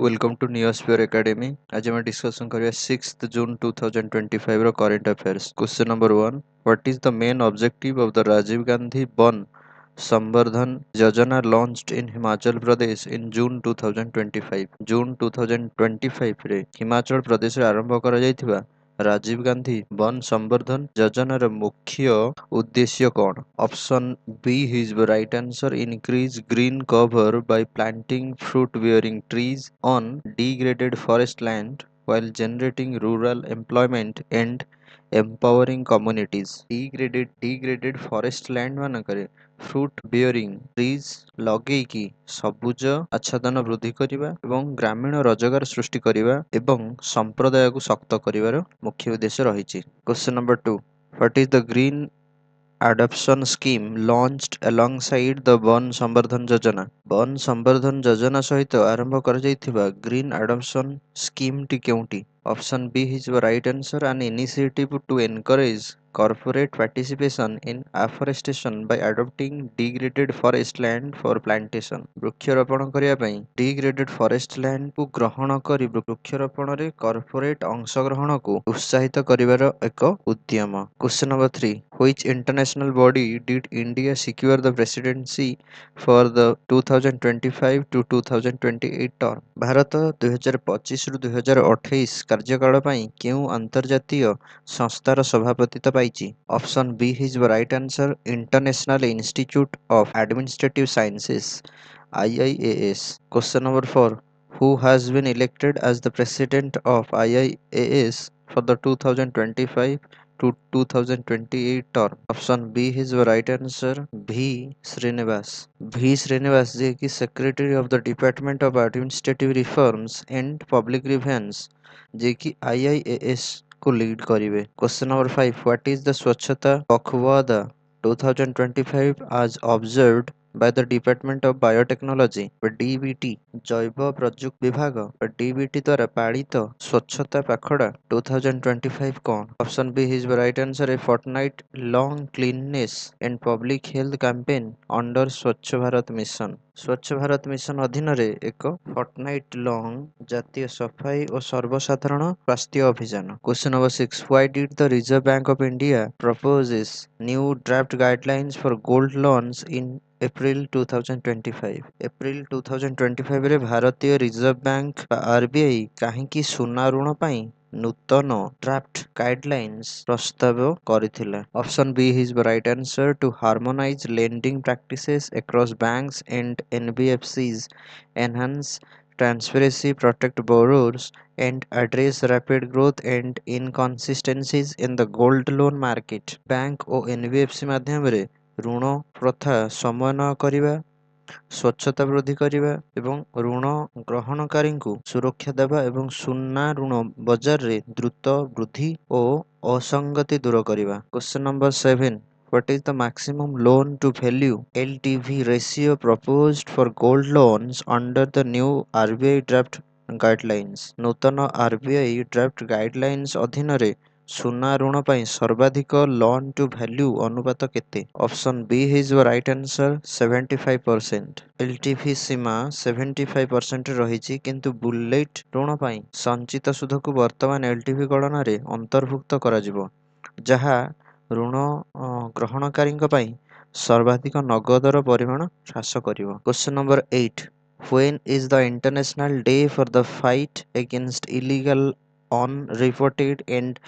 Welcome to Neosphere Academy. आज हम discussion करिया 6th June 2025 row current affairs. Question number 1. What is the main objective of the Rajiv Gandhi Ban Sambardhan Yojana launched in Himachal Pradesh in June 2025? June 2025 ରେ ହିମାଚଳ ପ୍ରଦେଶରେ ଆରମ୍ଭ କରାଯାଇଥିବା ରାଜୀବ ଗାନ୍ଧୀ ବନ ସମ୍ବର୍ଦ୍ଧନ ଯୋଜନାର ମୁଖ୍ୟ ଉଦ୍ଦେଶ୍ୟ କ'ଣ? Option B is the right answer. Increase green cover by planting fruit-bearing trees on degraded forest land while generating rural employment and empowering communities. Degraded forest land ମାନଙ୍କରେ fruit bearing trees ଲଗେଇକି ସବୁଜ ଆଚ୍ଛାଦନ ବୃଦ୍ଧି କରିବା ଏବଂ ଗ୍ରାମୀଣ ରୋଜଗାର ସୃଷ୍ଟି କରିବା ଏବଂ ସମ୍ପ୍ରଦାୟକୁ ଶକ୍ତ କରିବାର ମୁଖ୍ୟ ଉଦ୍ଦେଶ୍ୟ ରହିଛି। Question number 2. What is the green adoption scheme launched alongside the ବନ ସମ୍ବର୍ଦ୍ଧନ ଯୋଜନା? ବନ ସମ୍ବର୍ଦ୍ଧନ ଯୋଜନା ସହିତ ଆରମ୍ଭ କରାଯାଇଥିବା ଗ୍ରୀନ୍ ଆଡପ୍ସନ ସ୍କିମ୍ଟି କେଉଁଟି? Option B is the right answer. An initiative to encourage corporate participation in afforestation by adopting degraded forest land for plantation. ବୃକ୍ଷରୋପଣ କରିବା ପାଇଁ degraded forest land କୁ ଗ୍ରହଣ କରି ବୃକ୍ଷରୋପଣରେ କର୍ପୋରେଟ ଅଂଶଗ୍ରହଣକୁ ଉତ୍ସାହିତ କରିବାର ଏକ ଉଦ୍ୟମ। Question number 3. Which international body did India secure the presidency for the 2025 to 2028 term? Bharat 2025 ରୁ 2028 କାର୍ଯ୍ୟକାଳ ପାଇଁ କେଉଁ ଅନ୍ତର୍ଜାତୀୟ ସଂସ୍ଥାର ସଭାପତିତ୍ୱ ପାଇଛି? Option B is the right answer. International Institute of Administrative Sciences IIAS. Question number 4. Who has been elected as the president of IIAS for the 2025 to 2028 term? Option B is the right answer. V. Srinivas. V. Srinivas जे कि Secretary of the Department of Administrative Reforms and Public Grievances जे कि IIAS को lead करिवे। Question number 5. What is the स्वच्छता पखवाड़ा 2025 as observed by the Department of Biotechnology DBT जैव प्रଯୁକ୍ତି विभाग DBT द्वारा पालित स्वच्छता पखवाड़ा 2025 कौन? Option B is the right answer. A fortnight long cleanliness and public health campaign under स्वच्छ भारत मिशन। स्वच्छ भारत मिशन अधीନରେ ଏକ fortnight long ଜାତୀୟ ସଫାଇ ଓ ସର୍ବସାଧାରଣ ସ୍ୱାସ୍ଥ୍ୟ ଅଭିଯାନ। Question number 6. Why did the Reserve Bank of India proposes new draft guidelines for gold loans in April 2025? April 2025 ରେ ଭାରତୀୟ ରିଜର୍ଭ ବ୍ୟାଙ୍କ ବା RBI କାହିଁକି ସୁନା ଋଣ ପାଇଁ ନୂତନ ଡ୍ରାଫ୍ଟ ଗାଇଡଲାଇନ୍ସ ପ୍ରସ୍ତାବ କରିଥିଲା? Option B is the right answer. To harmonize lending practices across banks and NBFCs, enhance transparency, protect borrowers, and address rapid growth and inconsistencies in the gold loan market. Bank O NBFC ମାଧ୍ୟମରେ ଋଣ ପ୍ରଥା ସମନ୍ୱୟ କରିବା, ସ୍ୱଚ୍ଛତା ବୃଦ୍ଧି କରିବା ଏବଂ ଋଣ ଗ୍ରହଣକାରୀଙ୍କୁ ସୁରକ୍ଷା ଦେବା ଏବଂ ସୁନା ଋଣ ବଜାରରେ ଦ୍ରୁତ ବୃଦ୍ଧି ଓ ଅସଙ୍ଗତି ଦୂର କରିବା। Question number 7. What is the maximum loan to value LTV ratio proposed for gold loans under the new RBI draft guidelines? ନୂତନ RBI draft guidelines ଅଧୀନରେ ସୁନା ଋଣ ପାଇଁ ସର୍ବାଧିକ ଲୋନ୍ ଟୁ ଭ୍ୟାଲ୍ୟୁ ଅନୁପାତ କେତେ? Option B is the right answer. 75%. LTV ସୀମା 75% ରହିଛି କିନ୍ତୁ ବୁଲେଟ୍ ଋଣ ପାଇଁ ସଞ୍ଚିତ ସୁଧକୁ ବର୍ତ୍ତମାନ LTV ଗଣନାରେ ଅନ୍ତର୍ଭୁକ୍ତ କରାଯିବ, ଯାହା ଋଣ ଗ୍ରହଣକାରୀଙ୍କ ପାଇଁ ସର୍ବାଧିକ ନଗଦର ପରିମାଣ ହ୍ରାସ କରିବ। Question number 8. When is the International Day for the Fight Against Illegal, Unreported and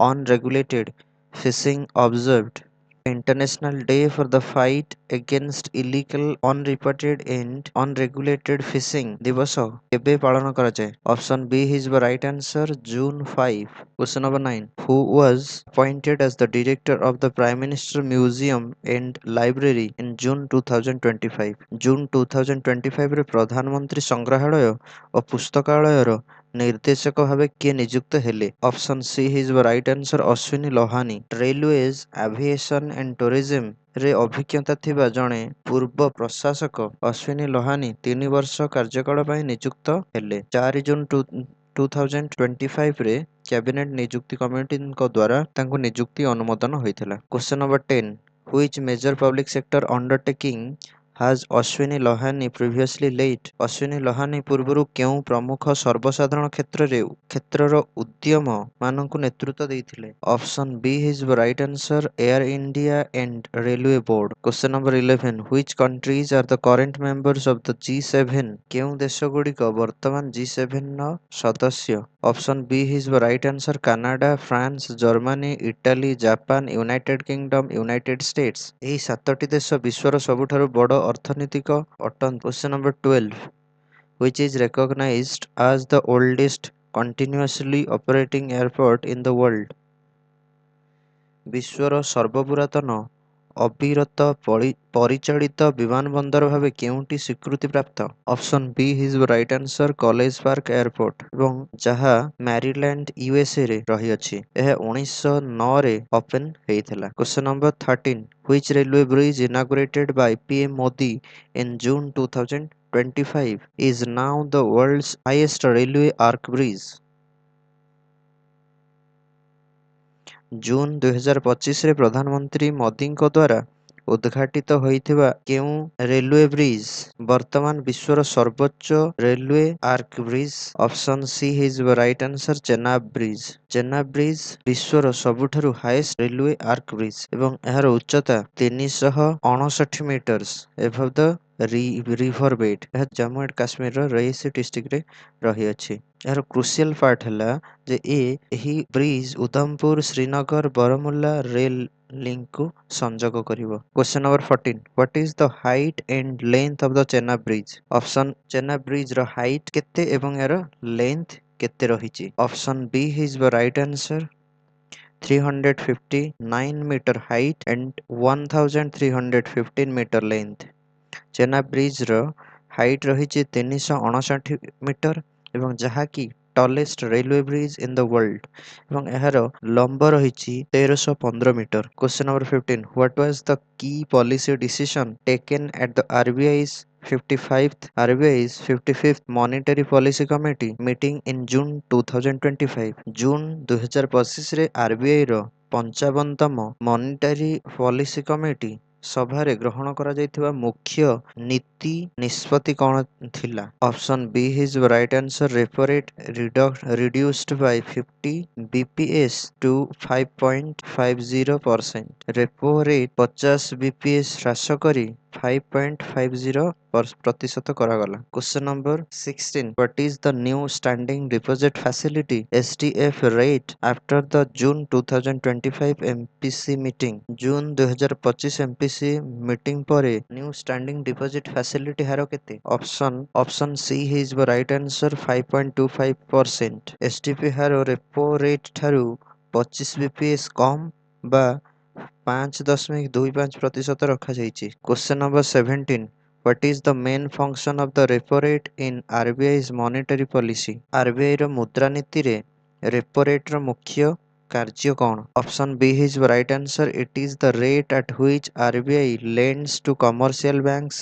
Unregulated Fishing observed? International Day for the Fight Against Illegal, Unreported and Unregulated Fishing ଦିବସ କେବେ ପାଳନ କରାଯାଏ? Option B is the right answer. June 5. Question number 9. Who was appointed as the director of the Prime Minister Museum and Library in June 2025? June 2025 ରେ ପ୍ରଧାନମନ୍ତ୍ରୀ ସଂଗ୍ରହାଳୟ ଓ ପୁସ୍ତକାଳୟର ନିର୍ଦ୍ଦେଶକ ଭାବେ କିଏ ନିଯୁକ୍ତ ହେଲେ? Option C is the right answer. Ashwini Lohani. Railways, aviation and tourism ରେ ଅଭିଜ୍ଞତା ଥିବା ଜଣେ ପୂର୍ବ ପ୍ରଶାସକ ଅଶ୍ୱିନୀ ଲୋହାନୀ 3 ବର୍ଷ କାର୍ଯ୍ୟକାଳ ପାଇଁ ନିଯୁକ୍ତ ହେଲେ। 4 ଜୁନ୍ 2025 ରେ କ୍ୟାବିନେଟ୍ ନିଯୁକ୍ତି କମିଟିଙ୍କ ଦ୍ୱାରା ତାଙ୍କୁ ନିଯୁକ୍ତି ଅନୁମୋଦନ ହୋଇଥିଲା। Question number 10. Which major public sector undertaking Has Ashwini Lohani previously led? Ashwini Lohani ପୂର୍ବରୁ କେଉଁ ପ୍ରମୁଖ ସର୍ବସାଧାରଣ କ୍ଷେତ୍ରର ଉଦ୍ୟମ ମାନଙ୍କୁ ନେତୃତ୍ୱ ଦେଇଥିଲେ? Option B is the right answer. Air India and Railway Board. Question number 11. Which countries are the current members of the G7? କେଉଁ ଦେଶଗୁଡ଼ିକ ବର୍ତ୍ତମାନ G7ର ସଦସ୍ୟ? Option B is the right answer. Canada, France, Germany, Italy, Japan, United Kingdom, United States. ଏହି ସାତଟି ଦେଶ ବିଶ୍ୱର ସବୁଠାରୁ ବଡ଼ ଅର୍ଥନୀତିକ ଅଟନ୍ତି। Question number 12. Which is recognized as the oldest continuously operating airport in the world? ବିଶ୍ୱର ସର୍ବପୁରାତନ ଅବିରତ ପରିଚାଳିତ ବିମାନବନ୍ଦର ଭାବେ କେଉଁଟି ସ୍ୱୀକୃତିପ୍ରାପ୍ତ? Option B is right answer college park airport ଏବଂ ଯାହା ମ୍ୟାରିଲ୍ୟାଣ୍ଡ ୟୁଏସ୍ଏରେ ରହିଅଛି। ଏହା 1909ରେ ଓପେନ୍ ହେଇଥିଲା। Question number 13. Which railway bridge inaugurated by PM Modi in June 2025 is now the world's highest railway arch bridge? June 2025ରେ ପ୍ରଧାନମନ୍ତ୍ରୀ ମୋଦିଙ୍କ ଦ୍ୱାରା ଉଦ୍ଘାଟିତ ହୋଇଥିବା କେଉଁ ରେଲୱେ ବ୍ରିଜ ବର୍ତ୍ତମାନ ବିଶ୍ୱର ସର୍ବୋଚ୍ଚ railway arc bridge? Option C is the right answer Chenab bridge. Chenab bridge ବିଶ୍ୱର ସବୁଠାରୁ ହାଇଏଷ୍ଟ ରେଲୱେ ଆର୍କ ବ୍ରିଜ ଏବଂ ଏହାର ଉଚ୍ଚତା 359 ମିଟର୍ସ ଏଭବ ଦ ରିଭର ବେଡ୍। ଏହା ଜାମ୍ମୁ ଆଣ୍ଡ କାଶ୍ମୀରର ରେଇସି ଡିଷ୍ଟ୍ରିକ୍ଟରେ ରହିଅଛି। ଏହାର କ୍ରୁସିଆଲ ପାର୍ଟ ହେଲା ଯେ ଏହି ବ୍ରିଜ ଉଧମପୁର, ଶ୍ରୀନଗର, ବରମୁଲ୍ଲା ରେଲ ଲିଙ୍କକୁ ସଂଯୋଗ କରିବ। Question number 14. What is the height and length of the Chenab bridge? Option Chenab ବ୍ରିଜର ହାଇଟ୍ କେତେ ଏବଂ ଏହାର ଲେନ୍ଥ କେତେ ରହିଛି? Option B is the right answer 359 metre height and 1315 metre length. Chenab ବ୍ରିଜର ହାଇଟ୍ ରହିଛି 359 ମିଟର ଏବଂ ଯାହାକି tallest railway bridge in the world ଏବଂ ଏହାର ଲମ୍ବ ରହିଛି 1315 metre. Question number 15. What was the key policy decision taken at the RBI's 55th Monetary Policy Committee meeting in June 2025? June 2025ରେ RBIର 55ତମ ମନିଟାରୀ ପଲିସି କମିଟି ସଭାରେ ଗ୍ରହଣ କରାଯାଇଥିବା ମୁଖ୍ୟ ନୀତି ନିଷ୍ପତ୍ତି କ'ଣ ଥିଲା? Option B is the right answer repo rate reduced by 50 bps to 5.50%. Repo rate 50 bps ହ୍ରାସ କରି 5.50% କରାଗଲା। Question number 16. What is the new standing deposit facility SDF rate after the June 2025 MPC meeting? June 2025 MPC meeting ପରେ new standing deposit facility ହାର କେତେ? Option C is the right answer 5.25%। SDP ହାର repo rate ଠାରୁ 25 bps କମ୍ ବା 5.25% ରଖାଯାଇଛି। Question number 17. What is the main function of the repo rate in RBI's monetary policy? RBIର ମୁଦ୍ରାନୀତିରେ repo ରେଟ୍ର ମୁଖ୍ୟ କାର୍ଯ୍ୟ କ'ଣ? Option B is the right answer it is the rate at which RBI lends to commercial banks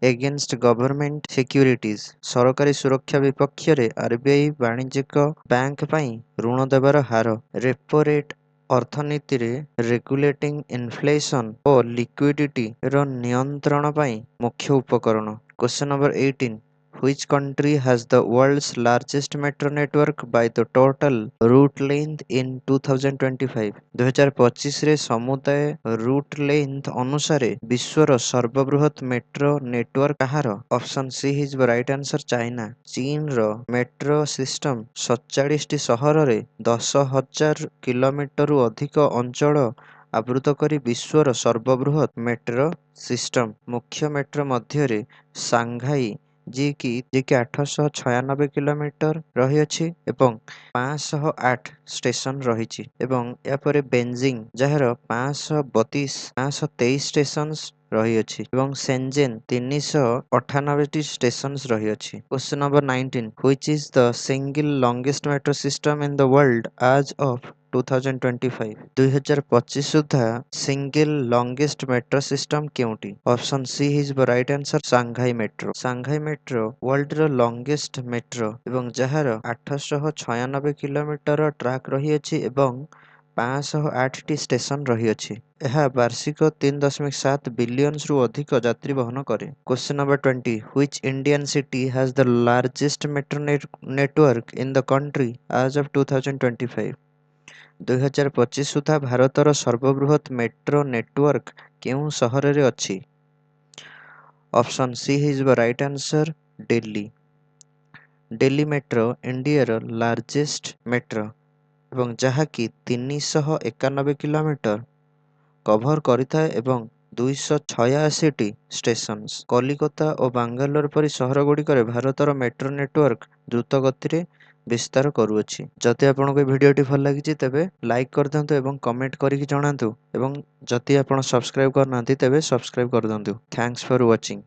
against government securities. ସରକାରୀ ସୁରକ୍ଷା ବିପକ୍ଷରେ RBI ବାଣିଜ୍ୟିକ ବ୍ୟାଙ୍କ ପାଇଁ ଋଣ ଦେବାର ହାର। ରେପୋ ରେଟ୍ ଅର୍ଥନୀତିରେ ରେଗୁଲେଟିଂ ଇନଫ୍ଲେସନ୍ ଓ ଲିକ୍ୱିଡିଟିର ନିୟନ୍ତ୍ରଣ ପାଇଁ ମୁଖ୍ୟ ଉପକରଣ। Question number 18. Which country has the world's largest metro network by the total route length in 2025? 2025ରେ ସମୁଦାୟ ରୁଟ୍ ଲେନ୍ଥ ଅନୁସାରେ ବିଶ୍ୱର ସର୍ବବୃହତ ମେଟ୍ରୋ ନେଟୱାର୍କ କାହାର? Option C is the right answer China. ଚୀନର ମେଟ୍ରୋ ସିଷ୍ଟମ 47ଟି ସହରରେ 10,000 କିଲୋମିଟରରୁ ଅଧିକ ଅଞ୍ଚଳ ଆବୃତ କରି ବିଶ୍ୱର ସର୍ବବୃହତ ମେଟ୍ରୋ ସିଷ୍ଟମ। ମୁଖ୍ୟ ମେଟ୍ରୋ ମଧ୍ୟରେ ସାଂଘାଇ ଯିଏକି 896 କିଲୋମିଟର ରହିଅଛି ଏବଂ 508 ଷ୍ଟେସନ ରହିଛି ଏବଂ ଏହାପରେ ବେଜିଂ ଯାହାର 523 ଷ୍ଟେସନ୍ସ ରହିଅଛି ଏବଂ ସେନଜେନ୍ 398ଟି ଷ୍ଟେସନ୍ସ ରହିଅଛି। Question number 19. Which is the single longest metro system in the world as of 2025? 2025 ସୁଦ୍ଧା ସିଙ୍ଗଲ ଲଙ୍ଗେଷ୍ଟ ମେଟ୍ରୋ ସିଷ୍ଟମ କେଉଁଟି? Option C is the right answer Shanghai metro. Shanghai metro ୱାର୍ଲଡର longest metro ଏବଂ ଯାହାର 896 kilometre track ରହିଅଛି ଏବଂ 508ଟି station ରହିଅଛି। ଏହା ବାର୍ଷିକ 3.7 ବିଲିୟନ୍ସରୁ ଅଧିକ ଯାତ୍ରୀ ବହନ କରେ। Question number 20 which Indian city has the largest metro network in the country as of 2025? 2025 ସୁଦ୍ଧା ଭାରତର ସର୍ବବୃହତ୍ ମେଟ୍ରୋ ନେଟୱାର୍କ କେଉଁ ସହରରେ ଅଛି? ଅପସନ୍ ସି ହେଇଯିବ right answer Delhi. Delhi metro ଇଣ୍ଡିଆର ଲାର୍ଜେଷ୍ଟ ମେଟ୍ରୋ ଏବଂ ଯାହାକି 391 କିଲୋମିଟର କଭର କରିଥାଏ ଏବଂ 286ଟି ଷ୍ଟେସନ୍ସ। କଲିକତା ଓ ବାଙ୍ଗାଲୋର ପରି ସହରଗୁଡ଼ିକରେ ଭାରତର ମେଟ୍ରୋ ନେଟୱାର୍କ ଦ୍ରୁତ ଗତିରେ ବିସ୍ତାର କରୁଅଛି। ଯଦି ଆପଣଙ୍କୁ ଏ ଭିଡ଼ିଓଟି ଭଲ ଲାଗିଛି ତେବେ ଲାଇକ୍ କରିଦିଅନ୍ତୁ ଏବଂ କମେଣ୍ଟ କରିକି ଜଣାନ୍ତୁ ଏବଂ ଯଦି ଆପଣ ସବସ୍କ୍ରାଇବ୍ କରିନାହାନ୍ତି ତେବେ ସବସ୍କ୍ରାଇବ୍ କରିଦିଅନ୍ତୁ। Thanks for watching.